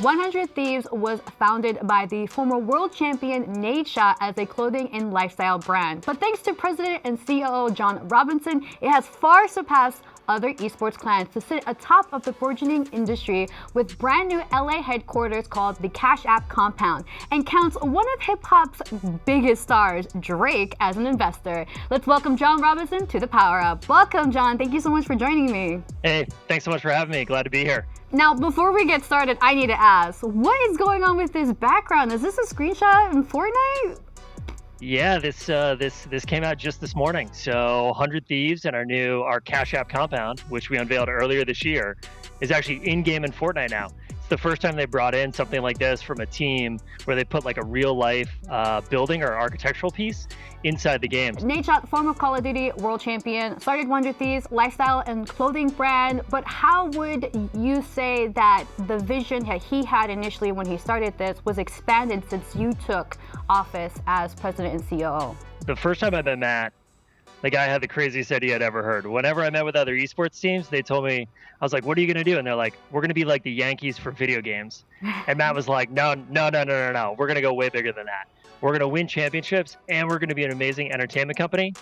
100 Thieves was founded by the former world champion Nadeshot as a clothing and lifestyle brand. But thanks to President and COO John Robinson, it has far surpassed other esports clans to sit atop of the burgeoning industry with brand new LA headquarters called the Cash App Compound, and counts one of hip-hop's biggest stars, Drake, as an investor. Let's welcome John Robinson to the Power Up. Welcome, John. Thank you so much for joining me. Hey, thanks so much for having me. Glad to be here. Now, before we get started, I need to ask, what is going on with this background? Is this a screenshot in Fortnite? Yeah, this came out just this morning. So 100 Thieves and our Cash App Compound, which we unveiled earlier this year, is actually in-game in Fortnite now. It's the first time they brought in something like this from a team where they put like a real life building or architectural piece inside the game. Nadeshot, former Call of Duty world champion, started 100 Thieves, lifestyle and clothing brand, but how would you say that the vision that he had initially when he started this was expanded since you took office as president and COO? The first time I met Matt, the guy had the craziest idea I'd ever heard. Whenever I met with other esports teams, they told me, I was like, what are you going to do? And they're like, we're going to be like the Yankees for video games. And Matt was like, no. We're going to go way bigger than that. We're going to win championships, and we're going to be an amazing entertainment company.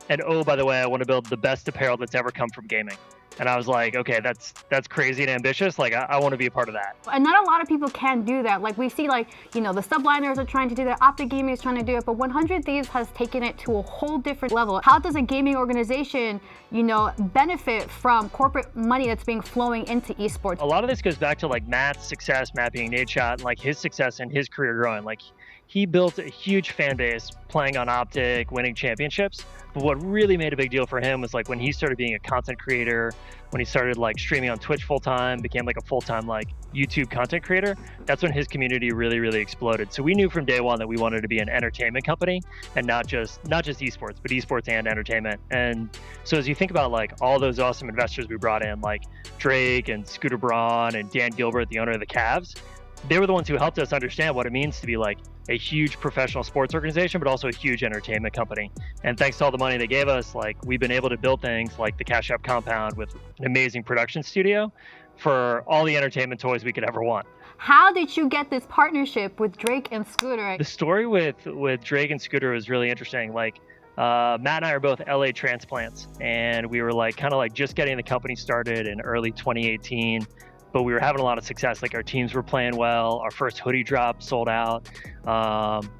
And oh, by the way, I want to build the best apparel that's ever come from gaming. And I was like, okay, that's crazy and ambitious. Like, I want to be a part of that. And not a lot of people can do that. Like, we see, like, the subliners are trying to do that, Optic Gaming is trying to do it, but 100 Thieves has taken it to a whole different level. How does a gaming organization, benefit from corporate money that's being flowing into esports? A lot of this goes back to, like, Matt's success, Matt being Nadeshot, and, like, his success and his career growing. Like, he built a huge fan base playing on Optic, winning championships. But what really made a big deal for him was like when he started being a content creator, when he started like streaming on Twitch full time, became like a full time like YouTube content creator. That's when his community really, really exploded. So we knew from day one that we wanted to be an entertainment company and not just esports, but esports and entertainment. And so as you think about like all those awesome investors we brought in, like Drake and Scooter Braun and Dan Gilbert, the owner of the Cavs, they were the ones who helped us understand what it means to be like a huge professional sports organization, but also a huge entertainment company. And thanks to all the money they gave us, like we've been able to build things like the Cash App Compound with an amazing production studio for all the entertainment toys we could ever want. How did you get this partnership with Drake and Scooter? The story with Drake and Scooter was really interesting. Like Matt and I are both LA transplants, and we were like kind of like just getting the company started in early 2018. But we were having a lot of success. Like our teams were playing well. Our first hoodie drop sold out.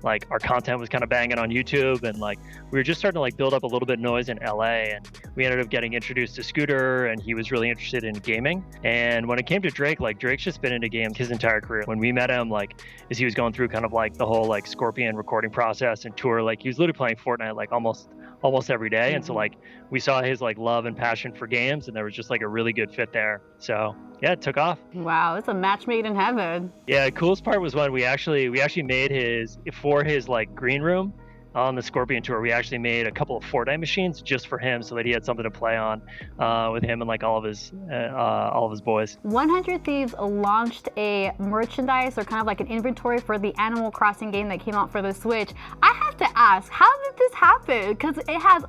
Like our content was kind of banging on YouTube, and like we were just starting to like build up a little bit of noise in LA. And we ended up getting introduced to Scooter, and he was really interested in gaming. And when it came to Drake, like Drake's just been into games his entire career. When we met him, like as he was going through kind of like the whole like Scorpion recording process and tour, like he was literally playing Fortnite like almost every day. And so like we saw his like love and passion for games, and there was just like a really good fit there. So yeah, it took off. Wow, it's a match made in heaven. Yeah, the coolest part was when we actually made his like green room on the Scorpion tour. We actually made a couple of Fortnite machines just for him, so that he had something to play on with him and like all of his boys. 100 Thieves launched a merchandise or kind of like an inventory for the Animal Crossing game that came out for the Switch. I have to ask, how did this happen? Because it has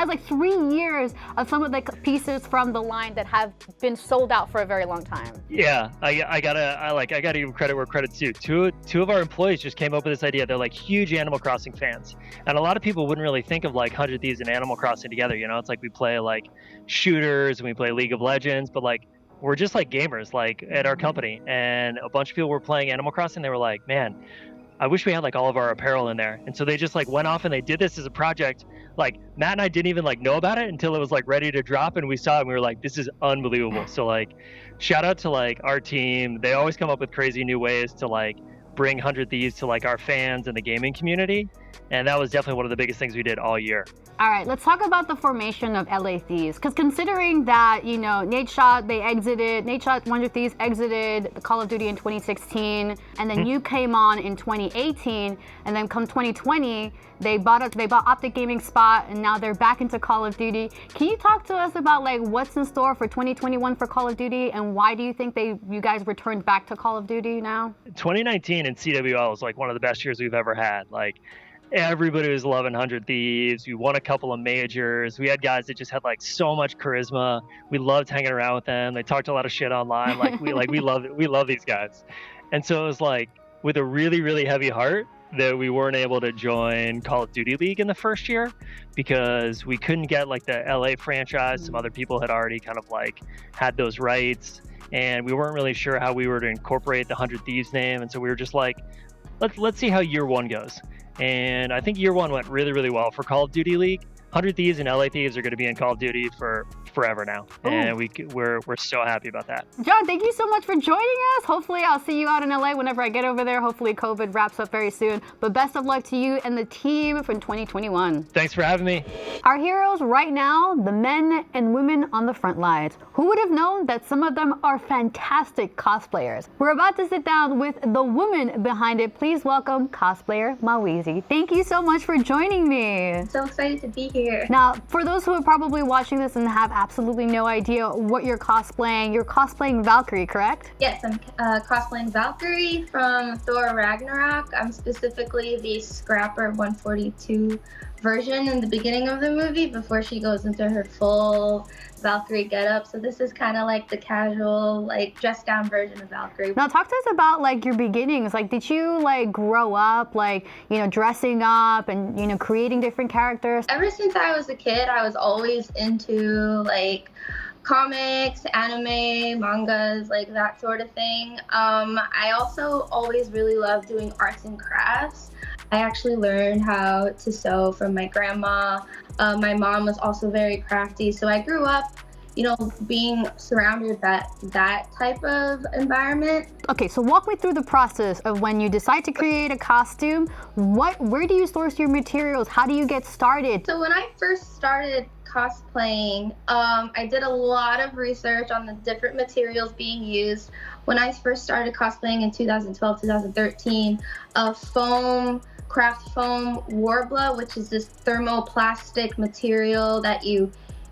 like 3 years of some of the pieces from the line that have been sold out for a very long time. Yeah, I gotta give credit where credit's due. Two of our employees just came up with this idea. They're like huge Animal Crossing fans. And a lot of people wouldn't really think of like 100 Thieves and Animal Crossing together. It's like we play like shooters and we play League of Legends, but like we're just like gamers like at our company. And a bunch of people were playing Animal Crossing. They were like, man, I wish we had like all of our apparel in there. And so they just like went off and they did this as a project. Like Matt and I didn't even like know about it until it was like ready to drop, and we saw it and we were like, this is unbelievable. So like shout out to like our team. They always come up with crazy new ways to like bring 100 Thieves to like our fans and the gaming community. And that was definitely one of the biggest things we did all year. All right, let's talk about the formation of LA Thieves. Because considering that, Nadeshot, 100 Thieves exited the Call of Duty in 2016, and then you came on in 2018, and then come 2020, they bought Optic Gaming Spot, and now they're back into Call of Duty. Can you talk to us about like what's in store for 2021 for Call of Duty, and why do you think you guys returned back to Call of Duty now? 2019 in CWL was like one of the best years we've ever had. Like everybody was loving 100 Thieves. We won a couple of majors. We had guys that just had like so much charisma. We loved hanging around with them. They talked a lot of shit online. We love it. We love these guys. And so it was like with a really, really heavy heart that we weren't able to join Call of Duty League in the first year because we couldn't get like the LA franchise. Some other people had already kind of like had those rights, and we weren't really sure how we were to incorporate the 100 Thieves name. And so we were just like, let's see how year one goes. And I think year one went really, really well for Call of Duty League. 100 Thieves and LA Thieves are going to be in Call of Duty for forever now. Ooh. And we're so happy about that. John, thank you so much for joining us. Hopefully I'll see you out in LA whenever I get over there. Hopefully COVID wraps up very soon. But best of luck to you and the team for 2021. Thanks for having me. Our heroes right now, the men and women on the front lines. Who would have known that some of them are fantastic cosplayers? We're about to sit down with the woman behind it. Please welcome cosplayer Maweezy. Thank you so much for joining me. So excited to be here. Now, for those who are probably watching this and have absolutely no idea what you're cosplaying Valkyrie, correct? Yes, I'm cosplaying Valkyrie from Thor Ragnarok. I'm specifically the Scrapper 142 version in the beginning of the movie before she goes into her full Valkyrie getup. So this is kind of like the casual, like dressed down version of Valkyrie. Now talk to us about like your beginnings. Like, did you like grow up like, dressing up and, creating different characters? Ever since I was a kid, I was always into like comics, anime, mangas, like that sort of thing. I also always really loved doing arts and crafts. I actually learned how to sew from my grandma. My mom was also very crafty, so I grew up, being surrounded by that type of environment. Okay, so walk me through the process of when you decide to create a costume. Where do you source your materials? How do you get started? So when I first started cosplaying, I did a lot of research on the different materials being used. When I first started cosplaying in 2012, 2013, craft foam warbler, which is this thermoplastic material that you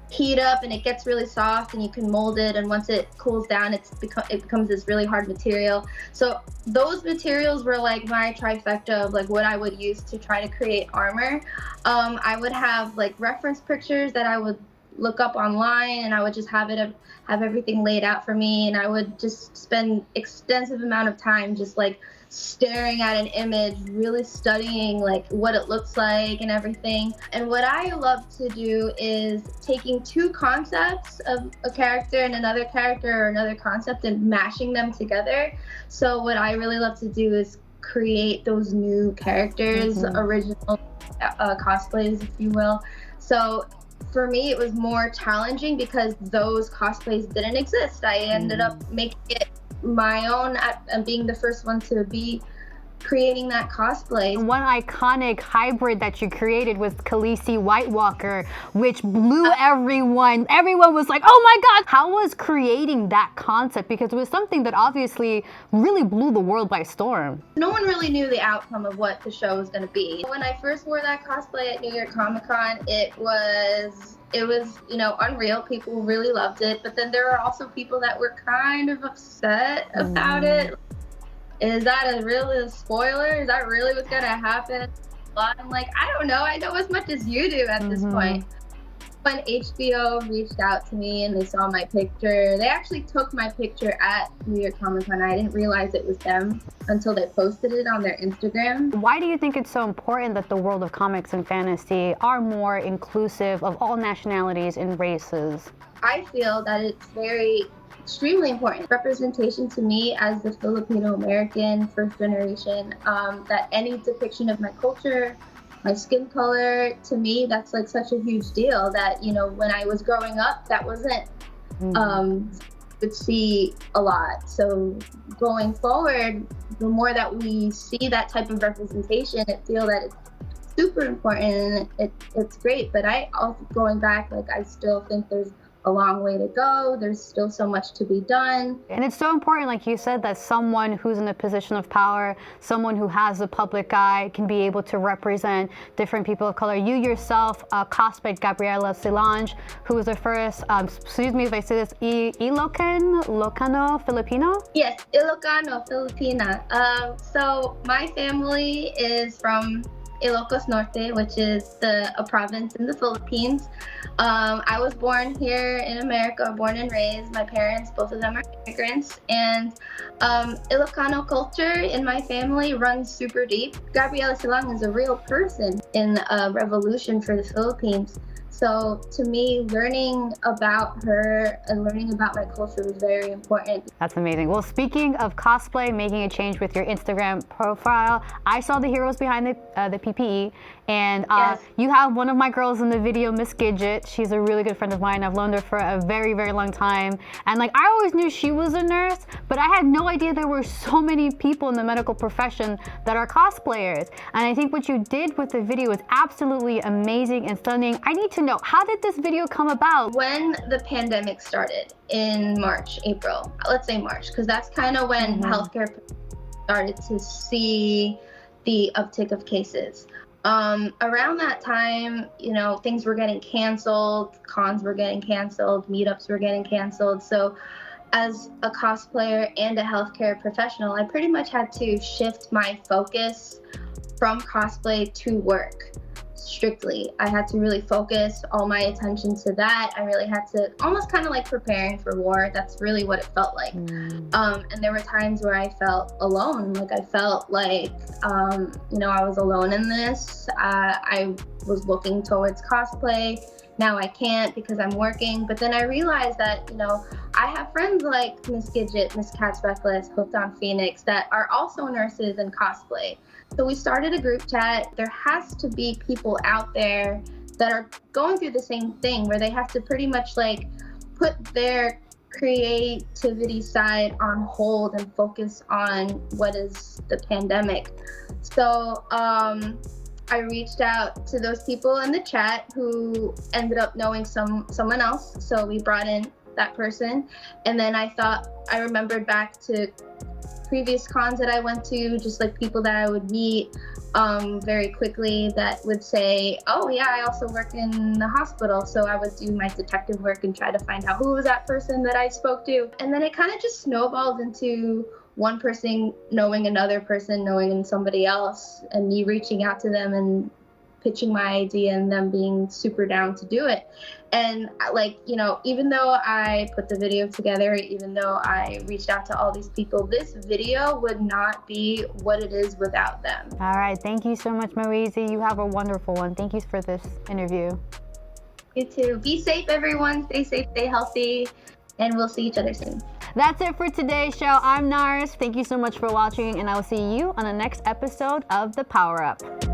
heat up and it gets really soft and you can mold it, and once it cools down it becomes this really hard material. So those materials were like my trifecta of like what I would use to try to create armor. I would have like reference pictures that I would look up online, and I would just have everything laid out for me, and I would just spend extensive amount of time just like staring at an image, really studying like what it looks like and everything. And what I love to do is taking two concepts of a character and another character or another concept and mashing them together. So what I really love to do is create those new characters, original cosplays, if you will. So for me, it was more challenging because those cosplays didn't exist. I ended up making it my own and being the first one to be creating that cosplay. One iconic hybrid that you created was Khaleesi White Walker, which blew everyone. Everyone was like, oh my God. How was creating that concept? Because it was something that obviously really blew the world by storm. No one really knew the outcome of what the show was going to be. When I first wore that cosplay at New York Comic Con, it was unreal. People really loved it, but then there were also people that were kind of upset about it. Is that a real spoiler? Is that really what's gonna happen? I'm like, I don't know. I know as much as you do at this point. When HBO reached out to me and they saw my picture, they actually took my picture at New York Comic Con. I didn't realize it was them until they posted it on their Instagram. Why do you think it's so important that the world of comics and fantasy are more inclusive of all nationalities and races? I feel that it's extremely important. Representation to me as the Filipino American first generation, that any depiction of my culture, my skin color, to me, that's like such a huge deal that, when I was growing up, that wasn't, would see a lot. So going forward, the more that we see that type of representation, I feel that it's super important and it's great. But I also, going back, like I still think there's a long way to go. There's still so much to be done. And it's so important, like you said, that someone who's in a position of power, someone who has a public eye, can be able to represent different people of color. You yourself cosplayed Gabriela Silange, who was the first, excuse me if I say this, Ilocano Filipino? Yes, Ilocano Filipina. So my family is from Ilocos Norte, which is a province in the Philippines. I was born here in America, born and raised. My parents, both of them are immigrants, and Ilocano culture in my family runs super deep. Gabriela Silang is a real person in a revolution for the Philippines. So to me, learning about her and learning about my culture was very important. That's amazing. Well, speaking of cosplay, making a change with your Instagram profile, I saw the heroes behind the PPE, and Yes. you have one of my girls in the video, Miss Gidget. She's a really good friend of mine. I've known her for a very, very long time. And like, I always knew she was a nurse, but I had no idea there were so many people in the medical profession that are cosplayers. And I think what you did with the video is absolutely amazing and stunning. I need to know, how did this video come about? When the pandemic started in March, April, let's say March, because that's kind of when healthcare started to see the uptick of cases. Around that time, you know, things were getting canceled, cons were getting canceled, meetups were getting canceled. So as a cosplayer and a healthcare professional, I pretty much had to shift my focus from cosplay to work. Strictly, I had to really focus all my attention to that. I really had to almost kind of like preparing for war. That's really what it felt like. And there were times where I felt alone. Like I felt like, you know, I was alone in this. I was looking towards cosplay. Now I can't because I'm working. But then I realized that, you know, I have friends like Miss Gidget, Miss Cat's Reckless, Hooked on Phoenix that are also nurses and cosplay. So we started a group chat. There has to be people out there that are going through the same thing where they have to pretty much like put their creativity side on hold and focus on what is the pandemic. So I reached out to those people in the chat who ended up knowing someone else. So we brought in that person. And then I remembered back to previous cons that I went to, just like people that I would meet very quickly that would say, oh yeah, I also work in the hospital. So I would do my detective work and try to find out who was that person that I spoke to. And then it kind of just snowballed into one person knowing another person, knowing somebody else, and me reaching out to them and pitching my idea and them being super down to do it. And like, you know, even though I put the video together, even though I reached out to all these people, this video would not be what it is without them. All right, thank you so much, Maweezy. You have a wonderful one. Thank you for this interview. You too. Be safe, everyone. Stay safe, stay healthy, and we'll see each other soon. That's it for today's show. I'm Nars. Thank you so much for watching, and I will see you on the next episode of The Power Up.